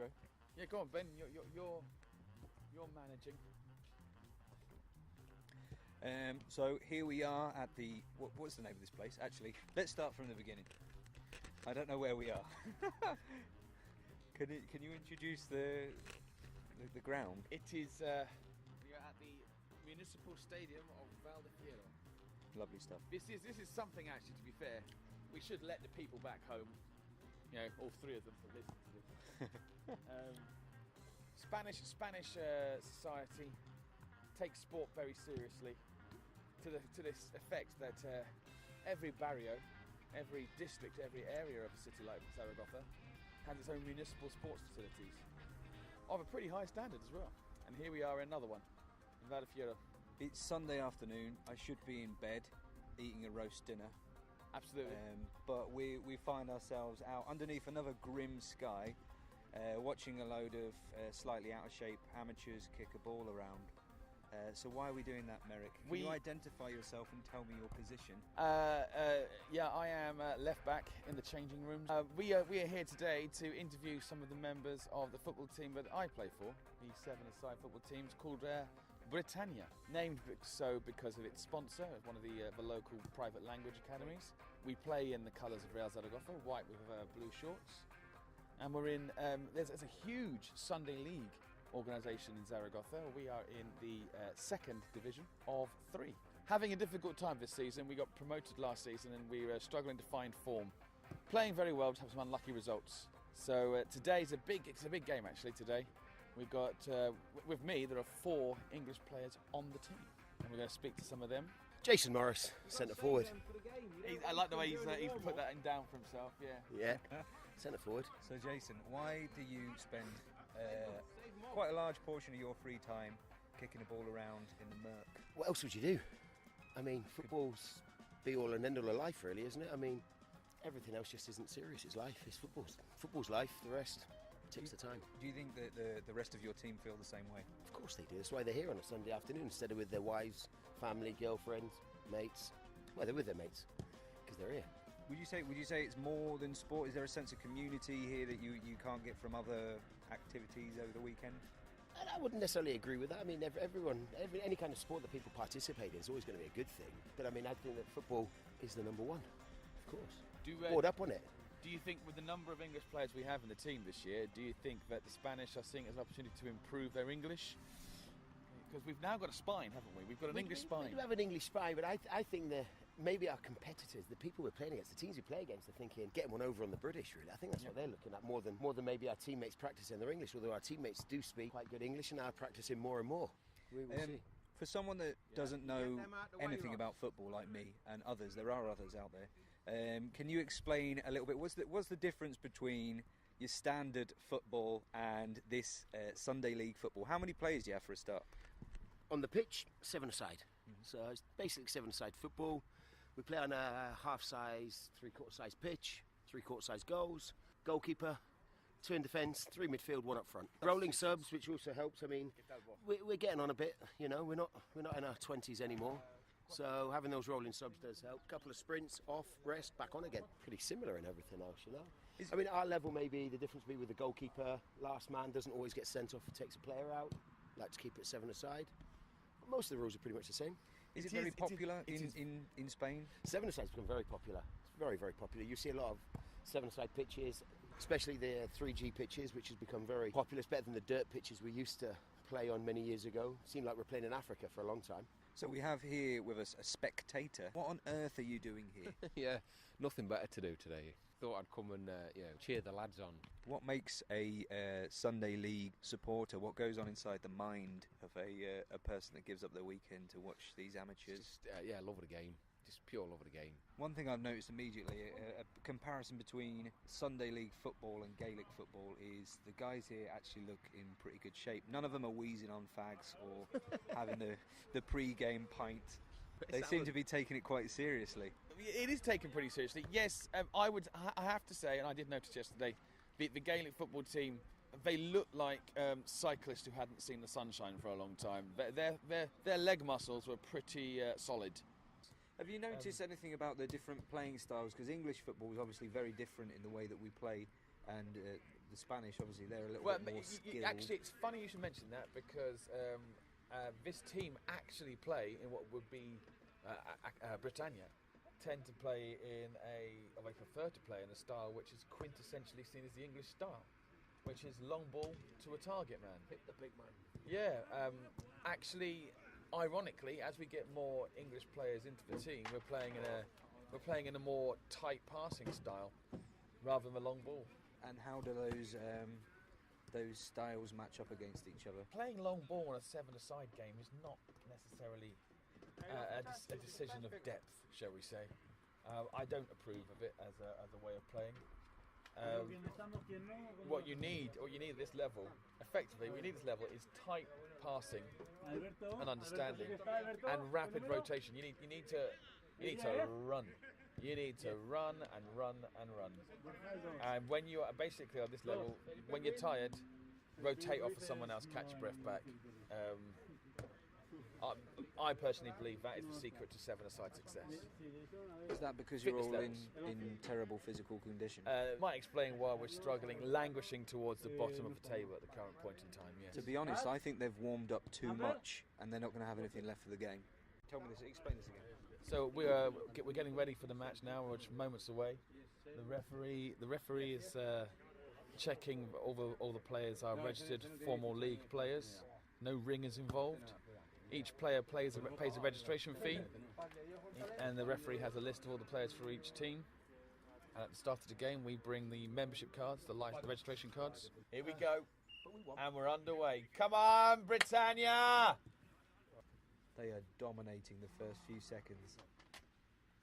intro. Yeah, go on, Ben. You're managing. So here we are at the what's the name of this place? Actually, let's start from the beginning. I don't know where we are. Can you introduce the ground? It is. We are at the Municipal Stadium of Valdefiero. Lovely stuff. This is something actually. To be fair, we should let the people back home. You know, all three of them to listen to this. Spanish society takes sport very seriously, to this effect that every barrio, every district, every area of a city like Zaragoza has its own municipal sports facilities of a pretty high standard as well. And here we are in another one in Valdefiero. It's Sunday afternoon. I should be in bed eating a roast dinner. Absolutely. But we find ourselves out underneath another grim sky, watching a load of slightly out of shape amateurs kick a ball around. So why are we doing that, Merrick? Can you identify yourself and tell me your position? Yeah, I am left back in the changing rooms. We are here today to interview some of the members of the football team that I play for, the seven-a-side football teams called Britannia, named so because of its sponsor, one of the local private language academies. We play in the colours of Real Zaragoza, white with blue shorts, and we're in. There's a huge Sunday league organisation in Zaragoza. We are in the second division of 3. Having a difficult time this season. We got promoted last season and we were struggling to find form. Playing very well to have some unlucky results. So today's it's a big game actually today. We got, with me, there are 4 English players on the team. And we're going to speak to some of them. Jason Morris, centre forward. I like the way he's put that down for himself, yeah. Yeah, centre forward. So Jason, why do you spend quite a large portion of your free time kicking a ball around in the murk? What else would you do? I mean, football's be all and end all of life, really, isn't it? I mean, everything else just isn't serious. It's life. It's football's life. The rest takes the time. Do you think that the rest of your team feel the same way? Of course they do. That's why they're here on a Sunday afternoon instead of with their wives, family, girlfriends, mates. Well, they're with their mates because they're here. Would you say it's more than sport? Is there a sense of community here that you can't get from other activities over the weekend? And I wouldn't necessarily agree with that. I mean, any kind of sport that people participate in is always going to be a good thing. But I mean, I think that football is the number one, of course. Board up on it. Do you think with the number of English players we have in the team this year, do you think that the Spanish are seeing it as an opportunity to improve their English? Because we've now got a spine, haven't we? We've got an English spine. We do have an English spine, but I think that maybe our competitors, the people we're playing against, the teams we play against, are thinking, getting one over on the British, really. I think that's what they're looking at more than maybe our teammates practicing their English, although our teammates do speak quite good English and are practicing more and more. We will see. For someone that doesn't know anything about football like me and others, there are others out there, can you explain a little bit, what's the difference between your standard football and this Sunday league football? How many players do you have for a start? On the pitch, 7-a-side. So it's basically 7-a-side football. We play on a half-size, 3/4-size pitch, 3/4-size goals, goalkeeper, 2 in defence, 3 midfield, 1 up front. Rolling subs, which also helps. I mean, we're getting on a bit. You know, we're not in our 20s anymore. So having those rolling subs does help. Couple of sprints, off, rest, back on again. Pretty similar in everything else, you know. I mean, our level maybe the difference would be with the goalkeeper. Last man doesn't always get sent off and takes a player out. Like to keep it 7-a-side. But most of the rules are pretty much the same. Is it very popular in Spain? 7-a-side's become very popular. It's very, very popular. You see a lot of 7-a-side pitches, especially the 3G pitches, which has become very popular. It's better than the dirt pitches we used to play on many years ago. It seemed like we're playing in Africa for a long time. So we have here with us a spectator. What on earth are you doing here? Yeah, nothing better to do today. Thought I'd come and cheer the lads on. What makes a Sunday league supporter? What goes on inside the mind of a person that gives up their weekend to watch these amateurs? Just, love of the game. Just pure love of the game. One thing I've noticed immediately, a comparison between Sunday league football and Gaelic football, is the guys here actually look in pretty good shape. None of them are wheezing on fags or having the pre-game pint. They seem to be taking it quite seriously. It is taken pretty seriously. Yes, I have to say, and I did notice yesterday, the Gaelic football team, they look like cyclists who hadn't seen the sunshine for a long time. Their leg muscles were pretty solid. Have you noticed anything about the different playing styles? Because English football is obviously very different in the way that we play, and the Spanish, obviously, they're a little Well, bit more skilled. actually, it's funny you should mention that because this team actually play in what would be Britannia. Tend to play in or they prefer to play in a style which is quintessentially seen as the English style, which is long ball to a target man. Hit the big man. Yeah, actually, ironically, as we get more English players into the team, we're playing in a more tight passing style rather than the long ball. And how do those styles match up against each other? Playing long ball in a seven-a-side game is not necessarily a decision of depth, shall we say. I don't approve of it as a way of playing. What you need at this level, effectively, is tight passing and understanding and rapid rotation. You need to run. You need to run and run and run. And when you are basically on this level, when you're tired, rotate off for someone else, catch your breath back. I personally believe that is the secret to seven-a-side success. Is that because Fitness you're all levels. in terrible physical condition? Might explain why we're struggling, languishing towards the bottom of the table at the current point in time, yes. To be honest, I think they've warmed up too much and they're not going to have anything left for the game. Tell me this, explain this again. So we're getting ready for the match now. We're just moments away. The referee is checking all the players are registered formal league players. No ringers involved. Each player pays a registration fee, and the referee has a list of all the players for each team. And at the start of the game, we bring the membership cards, the registration cards. Here we go, and we're underway. Come on, Britannia! They are dominating the first few seconds.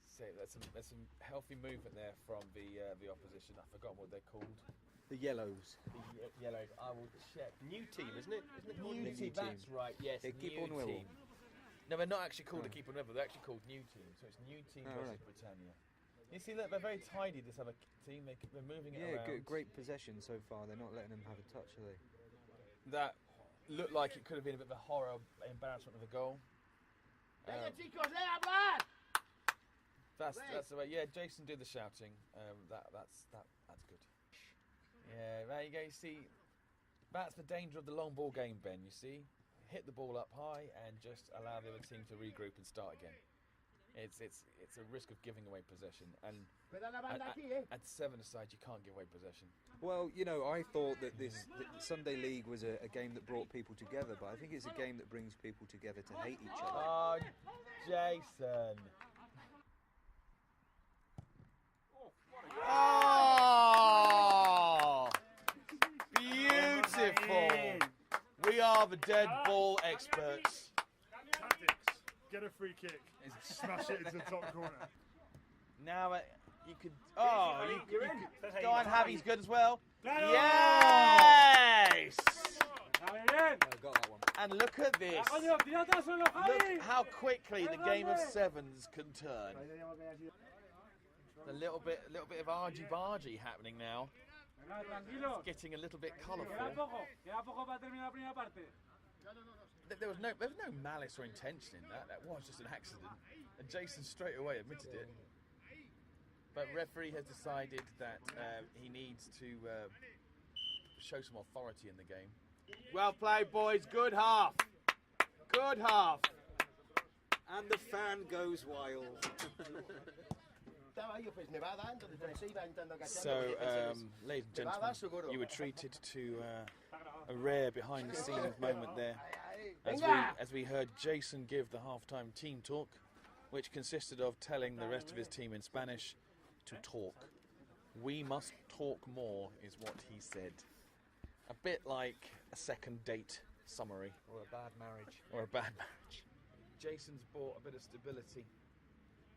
So there's some healthy movement there from the opposition. I've forgotten what they're called. The Yellows. The Yellows. I will check. New team, isn't it? New team. That's right. Yes. They keep new on level. team. No, they're not actually called to keep on level. They're actually called new team. So it's new team versus right. Britannia. You see, look, they're very tidy. This other team, they're moving it around. Yeah, great possession so far. They're not letting them have a touch, are they? That looked like it could have been a bit of a horror embarrassment of a goal. That's the way. Yeah, Jason, do the shouting. That's good. Yeah, there you go. You see, that's the danger of the long ball game, Ben. You see, hit the ball up high and just allow the other team to regroup and start again. It's a risk of giving away possession, and at seven-a-side you can't give away possession. Well, you know, I thought that the Sunday League was a game that brought people together, but I think it's a game that brings people together to hate each other. Oh, Jason! Oh, beautiful! We are the dead ball experts. Tactics. Get a free kick. Smash it into the top corner. Now you could. Oh, you could go on. Javi's good as well. Claro! Yes! I got that one. And look at this. Look how quickly the game of sevens can turn. A little bit of argy-bargy happening now. It's getting a little bit colourful. There was no malice or intention in that. That was just an accident, and Jason straight away admitted it. But referee has decided that he needs to show some authority in the game. Well played, boys. Good half. Good half. And the fan goes wild. So, ladies and gentlemen, you were treated to a rare behind-the-scenes moment there, as we heard Jason give the half-time team talk, which consisted of telling the rest of his team in Spanish to talk. We must talk more, is what he said. A bit like a second date summary. Or a bad marriage. Or a bad marriage. Jason's brought a bit of stability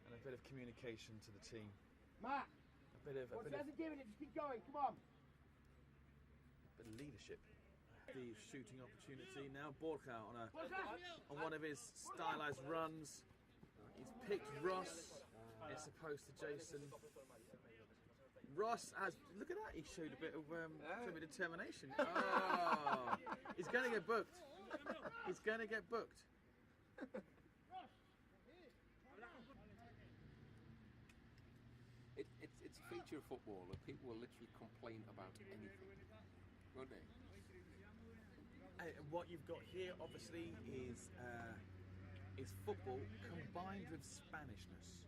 and a bit of communication to the team. Matt, a bit of giving it, just keep going, come on. Leadership. The shooting opportunity now. Borja on one of his stylised runs. He's picked Ross. It's supposed to Jason. Ross has. Look at that. He showed a bit of determination. Oh, he's going to get booked. He's going to get booked. it's a feature of football that people will literally complain about anything, won't they? What you've got here, obviously, is football combined with Spanishness,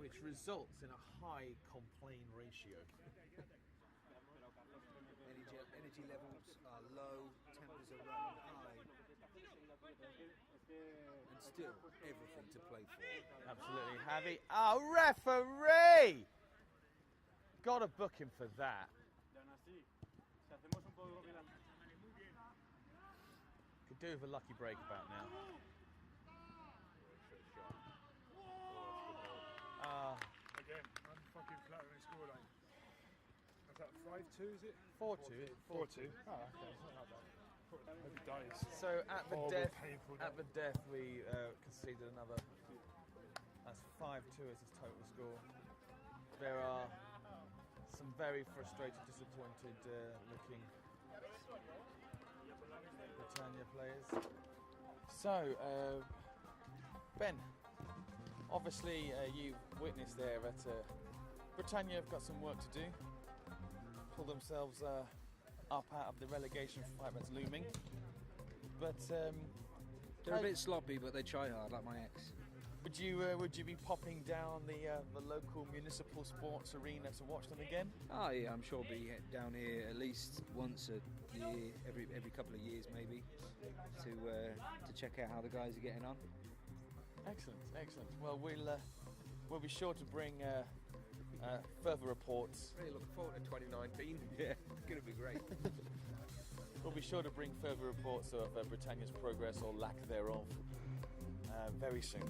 which results in a high complaint ratio. Energy levels are low, tempers are running high, and still everything to play for. Absolutely, Javi. Oh, referee! Got to book him for that. Could do with a lucky break about now. Again, I'm fucking flat on the scoreline. Is that 5-2, is it? 4-2. 4-2. Oh, okay. It's not that bad. Hope he dies. So at the Horrible, death, painful we conceded another. That's 5-2 as his total score. There are some very frustrated, disappointed looking Britannia players. So, Ben, obviously you've witnessed there that Britannia have got some work to do. Pull themselves up out of the relegation fight that's looming. But They're a bit sloppy, but they try hard, like my ex. would you be popping down the local municipal sports arena to watch them again? Oh yeah, I'm sure I'll be down here at least once a year, every couple of years maybe, to check out how the guys are getting on. Excellent. Well, we'll be sure to bring further reports. Really looking forward to 2019. Yeah, it's going to be great. We'll be sure to bring further reports of Britannia's progress or lack thereof very soon.